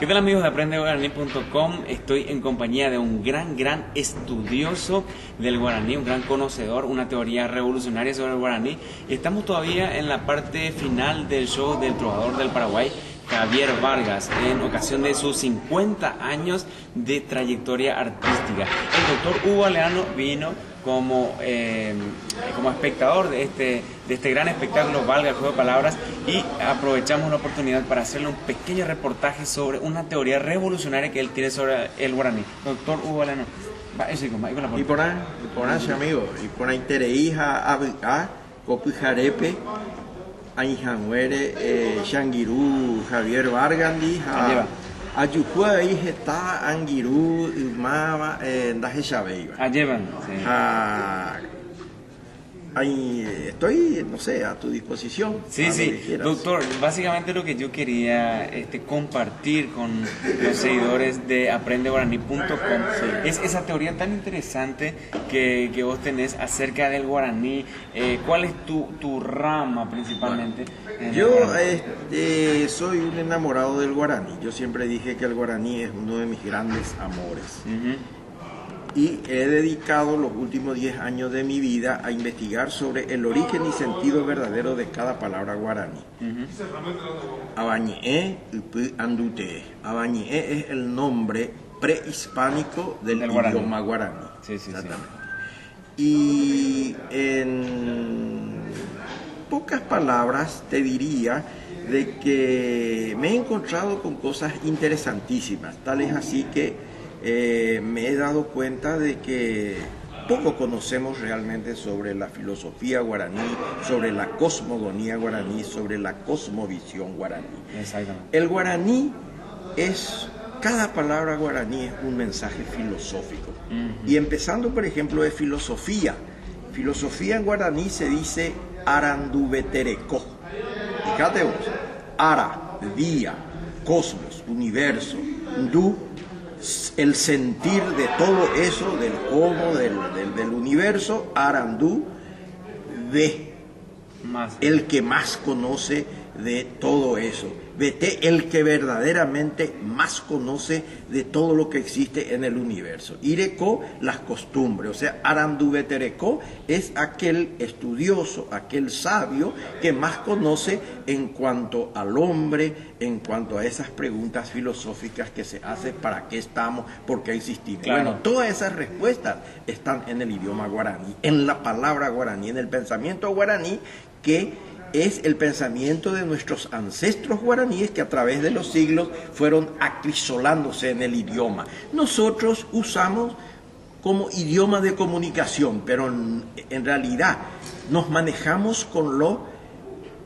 ¿Qué tal, amigos de aprendeguaraní.com? Estoy en compañía de un gran estudioso del guaraní, un gran conocedor, una teoría revolucionaria sobre el guaraní. Y estamos todavía en la parte final del show del trovador del Paraguay, Javier Vargas, en ocasión de sus 50 años de trayectoria artística. El doctor Hugo Aleano vino como espectador de este gran espectáculo, valga el juego de palabras, y aprovechamos la oportunidad para hacerle un pequeño reportaje sobre una teoría revolucionaria que él tiene sobre el guaraní. Doctor Hugo Aleano, y por ahí, amigo, y por ahí tereija a copijarepe Aijanguere, Shangiru, Javier Vargandi, Ayucua está Angiru, Mama, Daje Chabeiba. Estoy, no sé, a tu disposición. Sí, doctor, básicamente lo que yo quería compartir con los seguidores de aprendeguaraní.com es esa teoría tan interesante que vos tenés acerca del guaraní. ¿Cuál es tu rama principalmente? Bueno, yo soy un enamorado del guaraní. Yo siempre dije que el guaraní es uno de mis grandes amores. Y he dedicado los últimos 10 años de mi vida a investigar sobre el origen y sentido verdadero de cada palabra guaraní. Abañé, andute. Abañé es el nombre prehispánico del idioma guaraní. Sí. Y en pocas palabras te diría de que me he encontrado con cosas interesantísimas, tal es así que me he dado cuenta de que poco conocemos realmente sobre la filosofía guaraní, sobre la cosmogonía guaraní, sobre la cosmovisión guaraní. Exactamente. El guaraní cada palabra guaraní es un mensaje filosófico. Y empezando, por ejemplo, de filosofía. Filosofía en guaraní se dice aranduvetereco. Fíjate vos, ara, día, cosmos, universo, ndu, el sentir de todo eso, del cómo, del universo, arandú, el que más conoce de todo eso. Vete, el que verdaderamente más conoce de todo lo que existe en el universo. Ireco, las costumbres. O sea, Aranduvetereco es aquel estudioso, aquel sabio que más conoce en cuanto al hombre, en cuanto a esas preguntas filosóficas que se hacen: ¿para qué estamos? ¿Por qué existimos? Claro. Bueno, todas esas respuestas están en el idioma guaraní, en la palabra guaraní, en el pensamiento guaraní, que es el pensamiento de nuestros ancestros guaraníes que a través de los siglos fueron acrisolándose en el idioma. Nosotros usamos como idioma de comunicación, pero en realidad nos manejamos con lo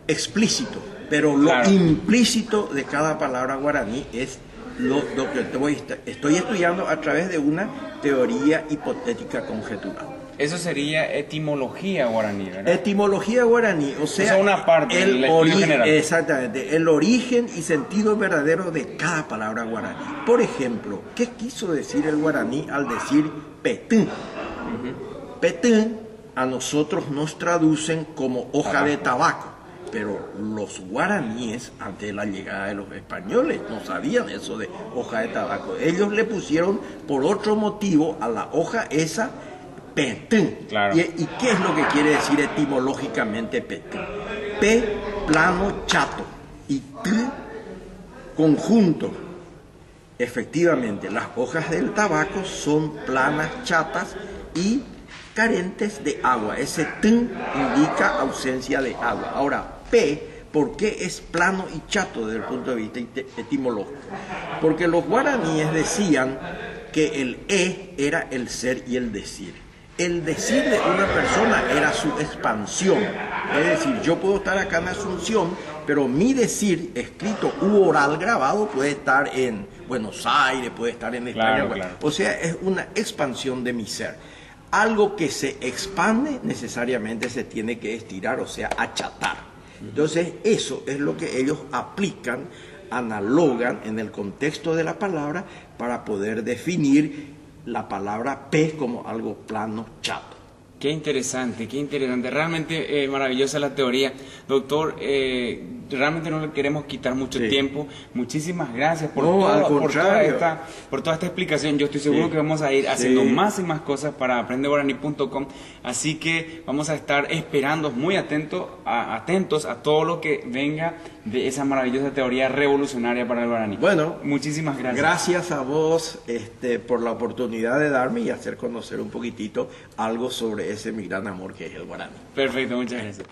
explícito, pero lo implícito de cada palabra guaraní es lo que estoy estudiando a través de una teoría hipotética conjetural. Eso sería etimología guaraní, ¿verdad? Etimología guaraní, o sea, una parte del estudio general. Exactamente, el origen y sentido verdadero de cada palabra guaraní. Por ejemplo, ¿qué quiso decir el guaraní al decir petún? Petún a nosotros nos traducen como hoja de tabaco, pero los guaraníes, antes de la llegada de los españoles, no sabían eso de hoja de tabaco. Ellos le pusieron por otro motivo a la hoja esa petún. Claro. ¿Y qué es lo que quiere decir etimológicamente petún? P, plano, chato, y T, conjunto. Efectivamente, las hojas del tabaco son planas, chatas y carentes de agua. Ese T indica ausencia de agua. Ahora, P, ¿por qué es plano y chato desde el punto de vista etimológico? Porque los guaraníes decían que el E era el ser y el decir. El decir de una persona era su expansión. Es decir, yo puedo estar acá en Asunción, pero mi decir escrito u oral grabado puede estar en Buenos Aires, puede estar en España. Claro. O sea, es una expansión de mi ser. Algo que se expande necesariamente se tiene que estirar, o sea, achatar. Entonces, eso es lo que ellos aplican, analogan en el contexto de la palabra para poder definir la palabra P como algo plano, chato. Qué interesante, qué interesante. Realmente maravillosa la teoría. Doctor, realmente no le queremos quitar mucho tiempo. Muchísimas gracias por, por toda esta explicación. Yo estoy seguro que vamos a ir haciendo más y más cosas para aprendeguaraní.com. Así que vamos a estar esperando muy atentos a todo lo que venga de esa maravillosa teoría revolucionaria para el guaraní. Bueno, muchísimas gracias. Gracias a vos por la oportunidad de darme y hacer conocer un poquitito algo sobre ese mi gran amor que es el guaraní. Perfecto, muchas gracias.